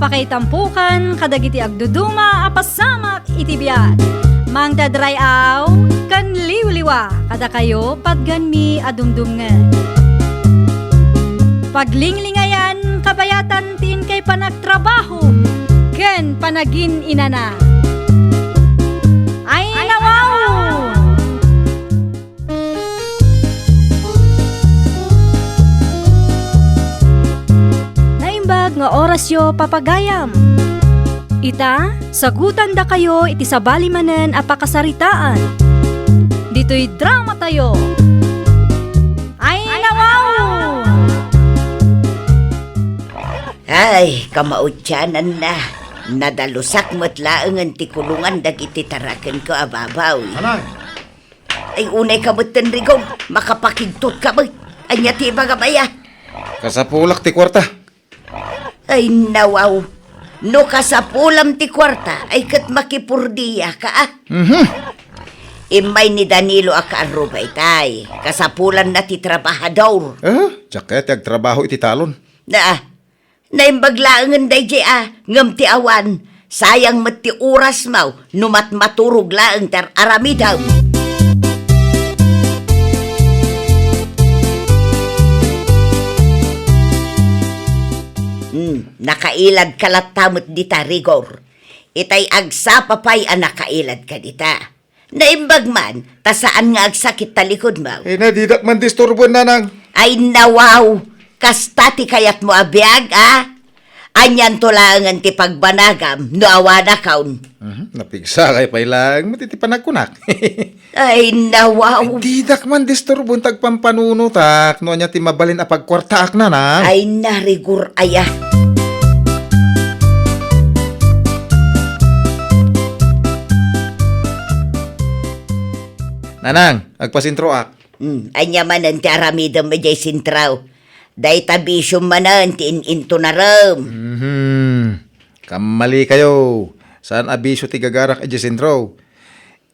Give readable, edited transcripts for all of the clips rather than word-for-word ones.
Apakaitampukan kadagiti agduduma apasamak iti biat. Mang dadrayaw kan liwliwa kada kayo patganmi adumdumngen. Paglinglingayan kabayatan tin kay panagtrabaho ken panagin inana. Ay nawaw! Naimbag nga orasyo papagayam. Ita, sagutan da kayo iti sabali manen apakasaritaan. Dito'y drama tayo. Ay nawaw! Ay, kamautyanan na. Nadalusak mo't laeng ti kulungan dagiti taraken ko ababaw. Anay, Ay unay kamot tenrigong, makapakigtot kamot. Anya ti bagabaya. kasapulak ti kwarta. Ay nawaw. No kasapulam ti kwarta, ay kat makipurdiya ka ah. Imay ni Danilo akaarubay tay. Kasapulan na ti trabahador. Jaket ag trabaho iti talon. Naimbaglaangan day ngam ti awan. Sayang mat ti oras mau, numat maturog laang tar arami daw. Nakailad kalat tamot dita rigor. Itay agsa papay ang nakailad ka dita. Naimbag man, ta saan nga agsakit talikod mau. Nadidak man disturbo nanang. Ay nawaw, kastati kayat mo abiyag Anyan to langan ti pagbanagam, no awana kaun. Napigsa kay pailang matitipanag kunak. Ay nawaw. Didak man disturbo tagpampanunutak. No anya ti mabalin a pagkwartaak nanang. Ay narigur aya. Nanang, agpasintroak. Anya manan ti aramidam medjay sintraw. Day tabisyong manan ti into na ram. Kamali kayo. Saan abisyo ti gagarak a Jacinthro?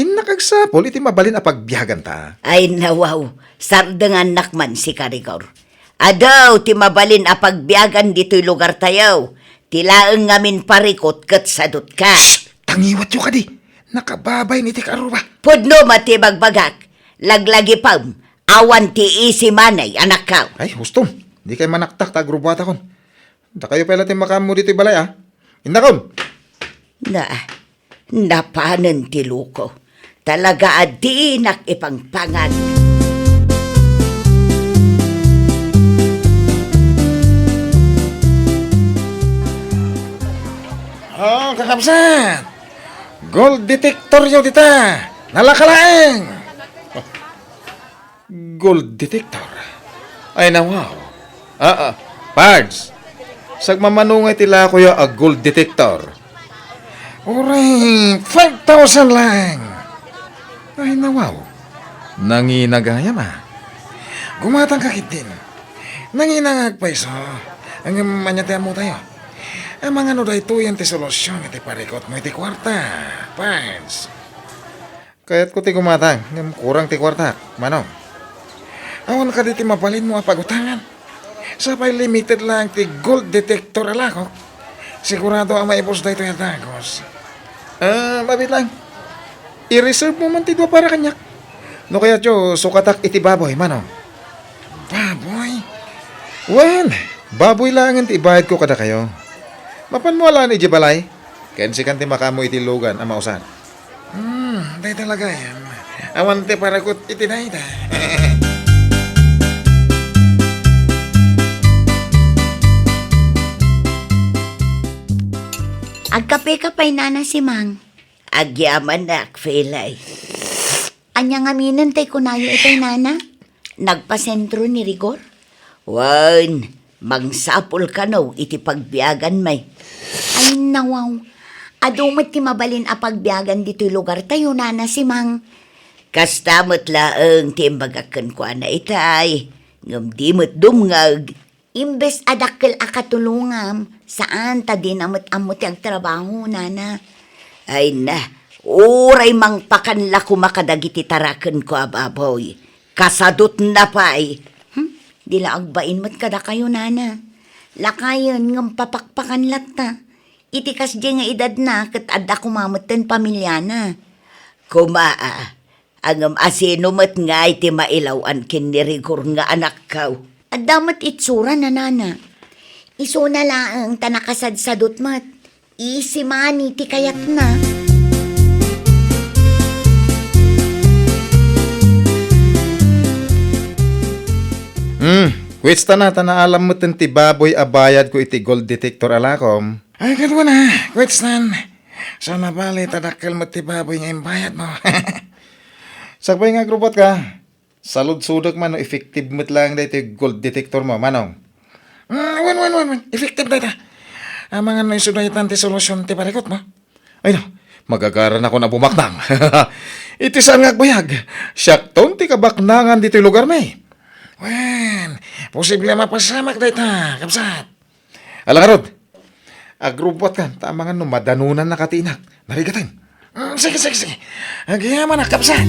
Innakagsapol iti mabalin a pagbiyagan ta. Ay nawaw, sardangan nakman si Karigor. Adaw ti mabalin a pagbiyagan dito'y lugar tayo. Tilaeng ngamin parikot kat sadot ka. Tangiwat yo ka di. Nakababay ni ti karuba. Pudno mati bagbagak. Laglagi pam. Awan ti isi manay anak ka. Ay, hustom. Di kayo manaktak ta grubuata kon. Da kayo pala ti makamu dito'y balay Indakon. Napanan ti luko. Talaga adinak ipangpangan. Oh, kakabsat. Gold detector yo dita. Nalakalaeng. Gold detector. Ay na wow. Pards. Sagmamanungay tila ko a gold detector. Uray, 5,000 lang. Ay na wow. Nanginagaya ma. Gumatang kakit din. Nanginangag paiso. Ang manyatayan mo tayo. Ang mga no ito yan ti solusyon iti parikot mo iti kwarta. Pards. Kaya't ko ti gumatang. Kurang ti kwarta. Manong. Awan ka diti mapalin mo apagutangan. Sapay limited lang ti gold detector alakok. Sigurado ang maipos da ito yung tagos. Mabit lang. I-reserve mo man ti dua para kanyak. No kaya tiyo, sukatak iti baboy, manong. Baboy? Well, baboy lang ti ibayad ko kada kayo. Mapan mo ala ni Jibalay. Kensi kan ti makamo iti lugan ang mausan. Day talaga yan. Awan ti parakot iti na ita. Agkape-kapay nana si Mang. Agyaman na akfelay. Anya nga minan tay kunayo itay nana. Nagpasentro ni Rigor? Wan, mangsapol ka no, iti pagbiyagan may. Ay nawaw. Adumot ti mabalin a pagbiyagan dito'y lugar tayo nana si Mang. Kastamot laeng ti imbagakan ko na itay. Ngam dimot dumngag. Imbes adakkel akatulungam, saan ta din amot ang trabaho nana. Ay na, uray mang pakanla kumakadagiti taraken ko ababoy. Kasadot na pa'y. Dila agbain mo't kada kayo nana. Lakayon ngam papakpakan latta. Itikas di nga edad na, kat adda kumamatan pamilya na. Kumaa, ang asinumat nga iti mailawan kinirigor nga anak kaw. Adamat itsura na nana. Iso na lang tanakasadsadot mat. Isimani ti kayat na. Wits ta na alam mo ti baboy abayad ko iti gold detector alakom. Ay, kadwa na. Wits nan. Sana bali tadakkel mo ti baboy nga imbayad mo. Sakbay nga grupot ka. Salud-sudak man, no, effective mo't lang dahil iti gold detector mo, manong. Wan. Effective dahil ta. Ang mga naisudayatan ti solusyon ti parikot mo. Ay no, magagaran ako na bumaknang. Iti saan nga agbayag. Siyak ti kabaknangan dito yung lugar may. Wen, posible mapasamak dahil ta, kapsat. Alang arod, agrupot ka, tamangan no, madanunan na katinak. Narigatan. Sige. Agayaman na, kapsat.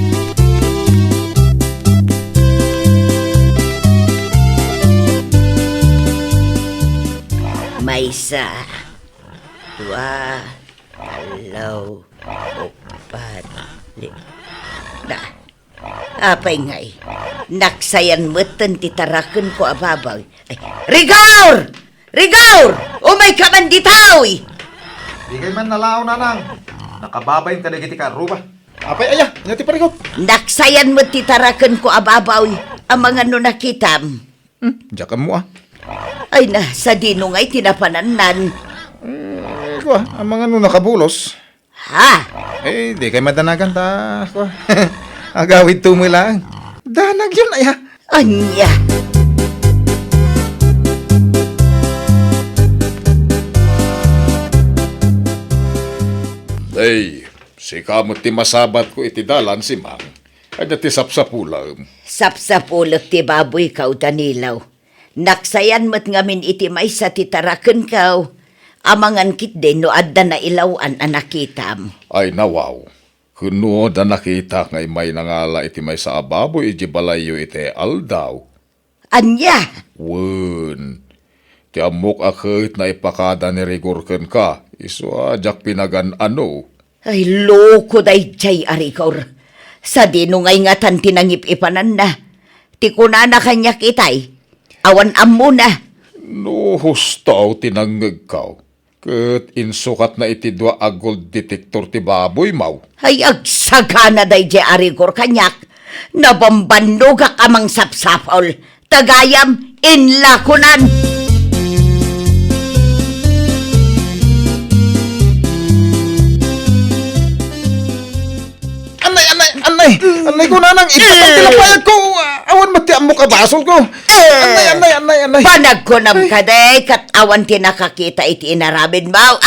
Maysa, dua, alaw, upat, na. Apay ngay, naksayan moten titaraken ko ababaw. Ay, Rigaur! Umay ka man ditaw! Di kay man nalao na nang. Nakababayin ka na giti ka, ruba. Apay, aya, ti parikot. Naksayan mo titaraken ko ababaw, ang mga no nakitam. Diyakan mo ah. Ay na, sa dinungay tinapanannan. Kuha, ang mga no nakabulos. Ha? Eh, di kay madanagan ta. Kuha. Agawid tumoy lang. Danag yun, aya. Anya? Ay, si kamot ti masabat ko iti dalan si Mang. Kanya ti sapsapulam. Sapsapulok ti baboy kaw, Danilaw. Naksayan mo't ngamin iti may sa titaraken kaw. Amangan kit din no adda na ilawan ang nakitam. Ay nawaw. Kuno da nakita ngay may nangala iti may sa ababoy iti balayo iti aldaw. Anya? Wen. Ti amok akit na ipakada ni rigurken ka. Iso ajak pinagan ano. Ay, loko day jay arikor. Sa dinungay nga tan tinangip ipanan na. Ti kunana kanya kitay. Awan ammo na. No hustaw tinanggag kaw. Ket insukat na iti dua a gold detector ti baboy maw. Ay, agsagana day jay arikor kanyak. Nabambanogak amang sapsapol. Tagayam, inlakunan. Anay ko nanang ipatilapayag ko. Awan mati amok abasol ko. Anay. Panagkunam ka day, kat awan tinakakita iti inarabid mo.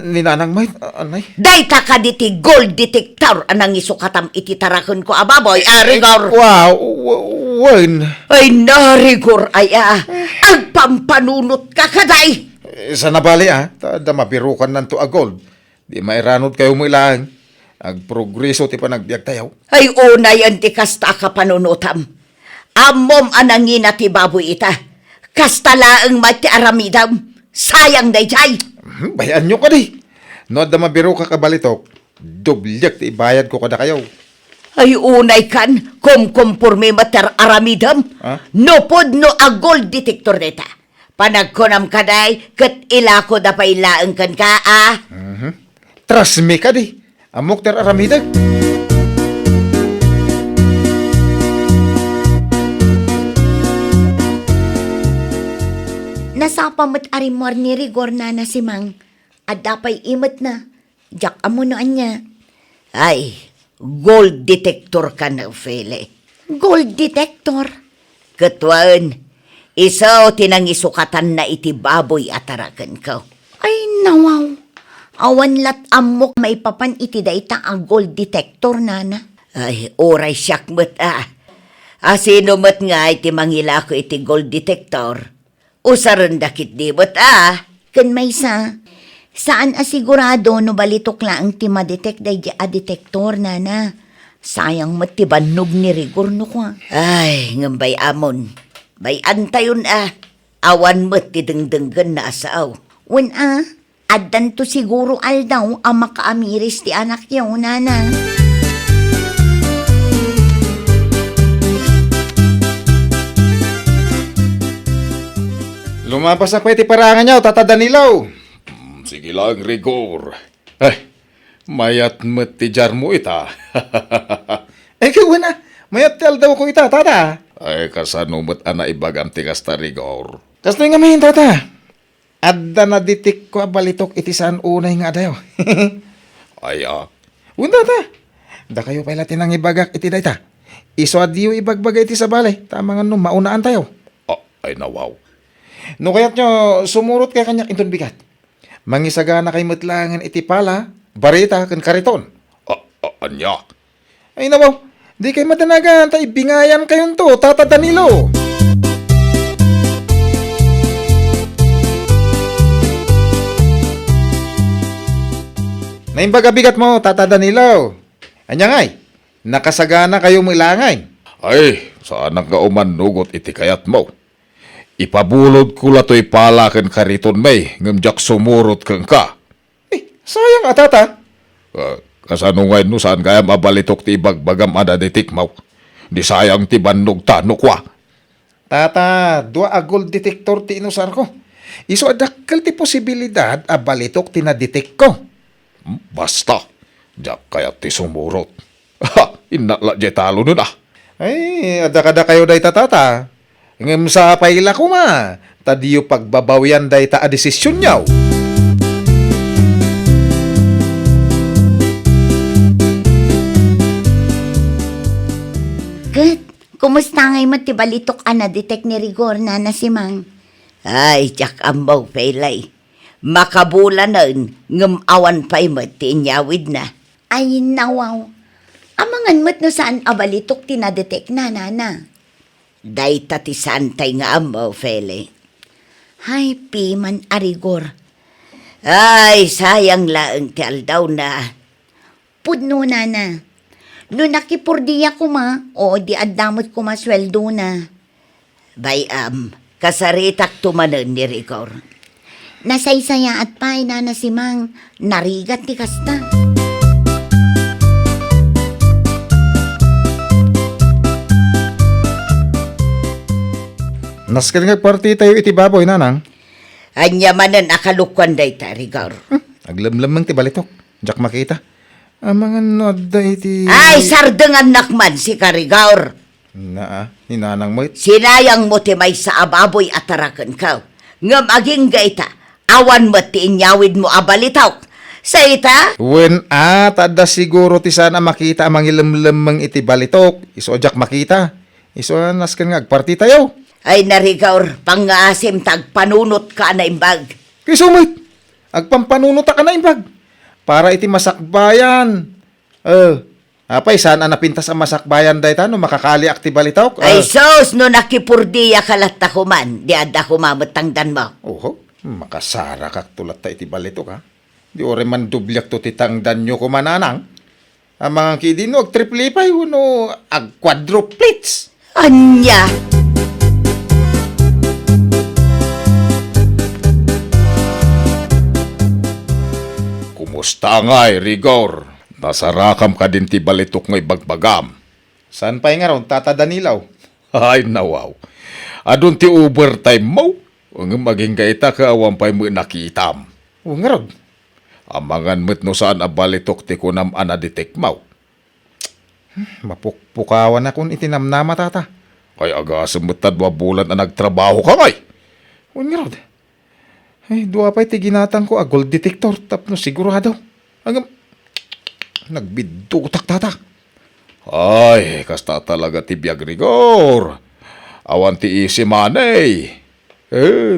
Ninanang may, anay. Day taka diti gold detector anang isukatam iti tarakon ko ababoy, Rigor. Wow, wen. Ay narigor aya, agpampanunot ka kaday. Sa nabali tada mabirukan nanto a gold. Di mairanod kayo mo ilang. Agprogreso ti panagbiag tayaw. Ay unay anti kasta ka panunutam. Amom anangin ti baboy ita. Kasta laeng mati aramidam. Sayang day jay. Bayan nyo ka di. No da mabiro ka kabalitok, dublyak ti ibayad ko kada kayo. Ay unay kan, kumkumpurme mater aramidam. Nopod no a gold detector deta. Panagkunam kaday, kat ilako da pa ilaeng kan ka Trust me ka di. Amok ter aramidag. Nasapamat arimor ni Rigor na si Mang. At dapay imot na. Jak amo no anya. Ay, gold detector ka na, Fele. Gold detector. Katwan, isaw tinang isukatan na iti baboy atarakan ka. Ay nawaw. Awan lat amok maipapan iti dayta ang gold detector nana. Ay, oray siyak mo't Asino mo't nga iti mangila ko iti gold detector. Usaran dakit di mo't Kan may saan asigurado no balitok lang ti madetect day a detector nana. Sayang mat ti banog ni Rigor no kwa. Ay, ngambay amon. Bay antayon Awan mo't ti dengdenggan na asaw. Wen Addan to siguro aldaw ang makaamiris ti anak yaw, nana. Lumapas na pwede parangan niyo, Tata Danilo. Sige lang, Rigor. Ay, mayat mati jar mo ita. Ikaw na, mayat tel daw ko ita, Tata. Ay, kasanumat ana ibagam tigas ta, Rigor. Kas nga mahin, Tata. Adda na ditik ko abalitok itisan unay nga dayo. Ay, Unda ta. Da kayo pala tinang ibagak iti dayta. Iso adiyo ibagbaga iti sa balay. Tama nga no, maunaan tayo. ay nawaw. No kaya't nyo, sumurot kay kanyak inton bigat. Mangisagana kay matlangan iti pala, barita kan kariton. Anya? Ay nawaw, di kay madanagan, tay bingayan kayon to, Tata Danilo. Naimbaga bigat mo, Tata Danilo. Anya ngay, nakasagana kayo milangay. Ay, saan ang kaumanugot iti kayat mo? Ipabulod ko la to'y pala ken kariton may, ngamjak sumurot kang ka. Sayang Tata. Kasano ngayon no saan kaya mabalitok ti ibagbagam ada detik mo? Di sayang ti bannog tanok wa. Tata, dua agol detektor ti inusar ko. Iso adakkel ti posibilidad a balitok ti na-detect ko. Basta, jak kaya ti sumurot. Ha, inakla jay talo nun ah. Ay, ada-kada kayo day Tata. Ngem sa paila ko ma, tadiyo pagbabawian day ta a desisyon nyaw. Kat, kumusta ngay matibalitok ana detect ni Rigor, nana si Mang? Ay, jak ambaw pelay. Makabulan na ngam awan pa'y matinyawid na. Ay, nawaw. Amangan mo't no saan abalitok tinadetect na, nana. Day tatisantay nga ambaw, fele. Hay, piman a Rigor. Ay, sayang laeng ti aldaw na. Pudno, nana. No nakipurdiya ko ma, o di adamot ko masweldo na. Bayam, kasaritak tumanan ni Rigor. Nasaysaya at pa'y nana si Mang, narigat ti kasta. Naskan nga party tayo iti baboy, nanang. Anya manan akalukwan day ta, Rigor. Aglamlamang ti balitok. Jak makita. Mga noda iti... Ay, sardengan nakman si Karigor. Ni nanang mo it. Sinayang mo ti may sa ababoy atarakan ka. Ngam aging gaita, awan mo ti inyawid mo abalitaw. Sa ita, When tada siguro ti sana makita amang ilamlamang iti balitok. Iso jak makita. Iso naskan nga agparty tayo. ay narigor, pangasim tagpanunot ka na imbag. Kay sumit, agpampanunot ka na imbag. Para iti masakbayan. Apay, saan napintas ang masakbayan day no makakali akti balitaw? Ay sos, no nakipurdiya kalat takuman, di ada kumamatangdan mo. Oho, makasara kak tulat ta iti balitok ha. Di ore man dublyak to titangdan nyo kumananang. Ang mga kidino, ag triplipay, uno, ag quadruplets. Anya, Kumusta nga'y, Rigor? Nasarakam ka din ti balitok nga'y bagbagam. Saan pa nga ron, Tata Danilaw? Ay, nawaw. Adun ti overtime mo? Ang maging gaita ka awan pa'y mo nakitam. O nga ron. Amangan mo't no saan abalitok ti kunam anaditek mo. Mapukpukawan na kung itinamnama, Tata. Kay agasam mo't tadwa bulan na nagtrabaho ka nga'y. O nga ron. Ay, dua pa'y tiginatang ko a gold detector, tapno sigurado. Ang nagbidutak, Tata. Ay, kasta talaga ti biyag, Rigor. Awan ti isi manay.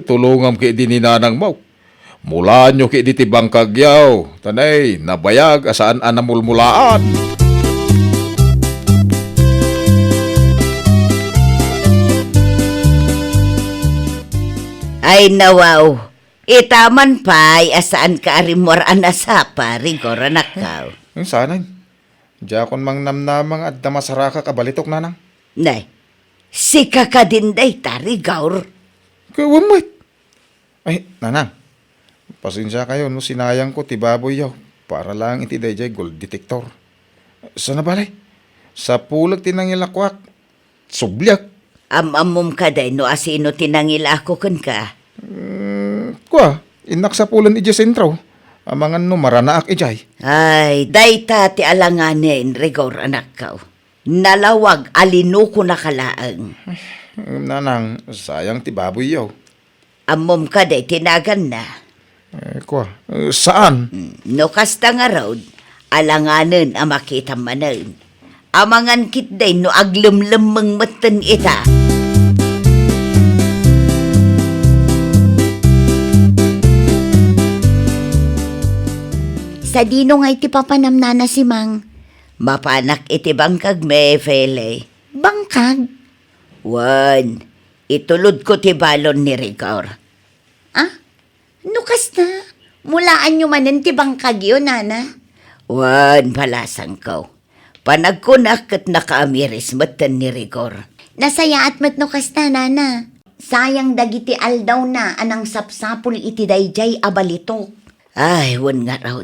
Tulungam ki di ni nanang mo. Mula nyo ki di ti bangkagyaw. Tanay, nabayag asaan anamulmulaan. ay nawaw. Itaman pa'y asaan ka arimor anasapa, Rigor anak ka. Ang sanay. Diya kon mang namnamang at damasaraka kabalitok, nanang. Nay, sika ka din day ta, Rigor. Kawamit. Ay, nanang. Pasensya kayo no sinayang ko ti baboy yaw para lang iti dayjay gold detector. Sana balay? Sa pulag tinangilakwak. Sublyak. Amamom ka day no asino tinangila ako kun ka. Kwa, inak sa pulan iti sentraw. Amangan no maranaak ijay. Ay, dayta ti alanganin, Rigor, anak ka. Nalawag alino ko nakalaang. Nanang, sayang ti baboy yaw. Amom ka day tinagan na. Kwa, saan? No kasta nga raw, alanganin ang makita manan. Amangan kit day no aglumlumang matan ita. Sa dino nga iti papanamnana si Mang. Mapanak iti bangkag me, Fele. Bangkag? Wan, itulod ko ti balon ni Rigor. Ah? Nukas na. Mulaan nyo manin ti bangkag yun, nana. Wan, palasang ko. Panagkunak at nakaamiris matan ni Rigor. Nasaya at matnukas na, nana. Sayang dagiti aldaw na anang sapsapul iti dayjay abalito. Ay, wan nga raw.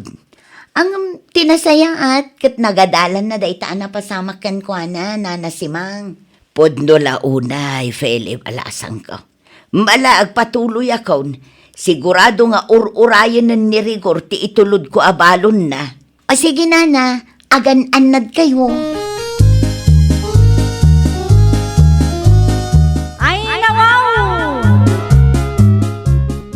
Ang tinasaya at kat nagadalan na dayta na pasamakan ko na, nana si Mang. Podno launay, Fele, palasang ko. Malaag patuloy akon. Sigurado nga ur-urayan ni Rigor ti itulod ko abalon na. O sige, nana. Agan-anad kayo. Ay nawaw!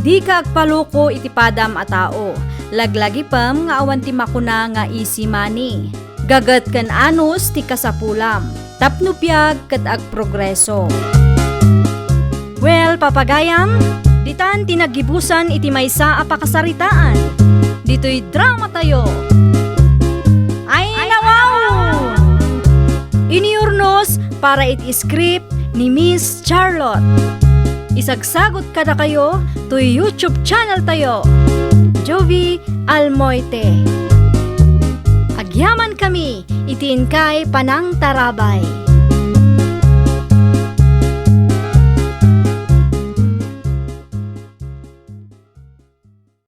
Di ka agpaluko iti padam a tao. Laglagi pam nga awan ti makuna nga easy money. Gagat kan anos ti kasapulam. Tapnupyag kat agprogreso. Well, papagayam, ditan tinagibusan iti maysa a pakasaritaan. Dito'y drama tayo. Ay nawaw! Iniurnos para iti script ni Miss Charlotte. Isagsagot kada kayo to YouTube channel tayo. Jovi Almoite. Agyaman kami, itiin kay Panang Tarabay.